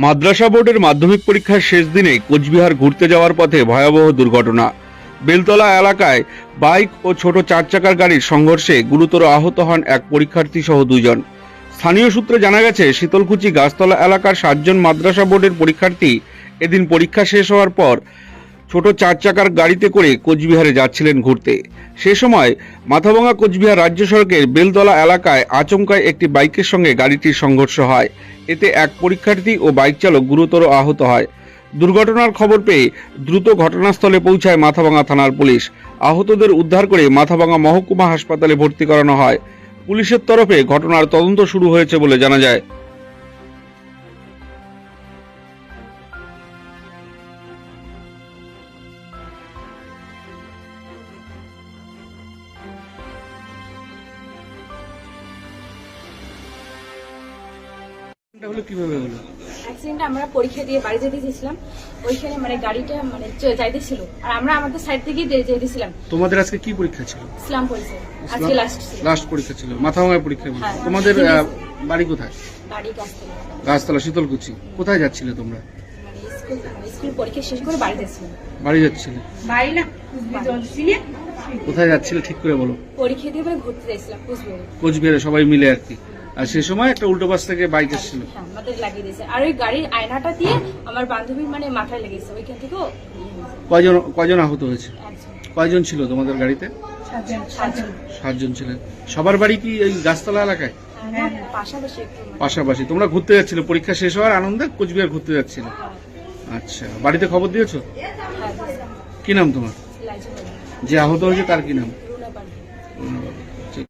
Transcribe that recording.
মাদ্রাসা বোর্ডের মাধ্যমিক পরীক্ষার শেষ দিনে কোচবিহার ঘুরতে যাওয়ার পথে ভয়াবহ দুর্ঘটনা। বেলতলা এলাকায় বাইক ও ছোট চার চাকার গাড়ির সংঘর্ষে গুরুতর আহত হন এক পরীক্ষার্থী সহ দুইজন। স্থানীয় সূত্রে জানা গেছে, শীতলকুচি গাছতলা এলাকার 7 জন মাদ্রাসা বোর্ডের পরীক্ষার্থী এদিন পরীক্ষা শেষ হওয়ার পর ছোট চার চাকার গাড়িতে করে কোচবিহারে যাচ্ছিলেন ঘুরতে। সে সময় মাথাভাঙা কোচবিহার রাজ্য সড়কের বেলতলা এলাকায় আচমকায় একটি বাইকের সঙ্গে গাড়িটির সংঘর্ষ হয়। এতে এক পরীক্ষার্থী ও বাইক চালক গুরুতর আহত হয়। দুর্ঘটনার খবর পেয়ে দ্রুত ঘটনাস্থলে পৌঁছায় মাথাভাঙা থানার পুলিশ। আহতদের উদ্ধার করে মাথাভাঙা মহকুমা হাসপাতালে ভর্তি করানো হয়। পুলিশের তরফে ঘটনার তদন্ত শুরু হয়েছে বলে জানা যায়। এটা হলো কিভাবে হলো? অ্যাক্সিডেন্টে আমরা পরীক্ষা দিয়ে বাড়ি যেতে চেয়েছিলাম, ওইখানে যারিটা যাইতেছিল আর আমরা আমাদের সাইড থেকে যেতেছিলাম। তোমাদের আজকে কি পরীক্ষা ছিল? ইসলাম পড়েছে, আজকে লাস্ট পরীক্ষা ছিল, মাথাভাঙায় পরীক্ষা ছিল। হ্যাঁ। তোমাদের বাড়ি কোথায়? বাড়ি গাছতলা। গাছতলা, শীতলকুচি। কোথায় যাচ্ছিলে তোমরা? স্কুল পরীক্ষা শেষ করে বাড়ি যাচ্ছিলাম। বাড়ি যাচ্ছিলে? বাড়ি না, কোথায় যাচ্ছিলে ঠিক করে বলো। পরীক্ষা দিয়ে ঘুরতে যাইছিলাম কোচবিহারে। কোচবিহারে সবাই মিলে আর কি। আর সে সময় একটা উল্টো পাশ থেকে বাইক এসেছিল। হ্যাঁ, আমাদের লাগিয়ে দিয়েছে। আর ওই গাড়ির আয়নাটা দিয়ে আমার বান্ধবীর মাথায় লেগেছে, ওইখান থেকেও কয়জন আহত হয়েছে? কয়জন ছিল তোমাদের গাড়িতে? 7 জন ছিলেন। সবার বাড়ি কি এই গাছতলা এলাকায়? পাশাপাশি। পাশাপাশি। তোমরা ঘুরতে যাচ্ছিলে, পরীক্ষা শেষ হওয়ার আনন্দে কোচবিহার ঘুরতে যাচ্ছিলে। আচ্ছা, বাড়িতে খবর দিয়েছো? কি নাম তোমার? যে আহত হয়েছে তার কি নাম?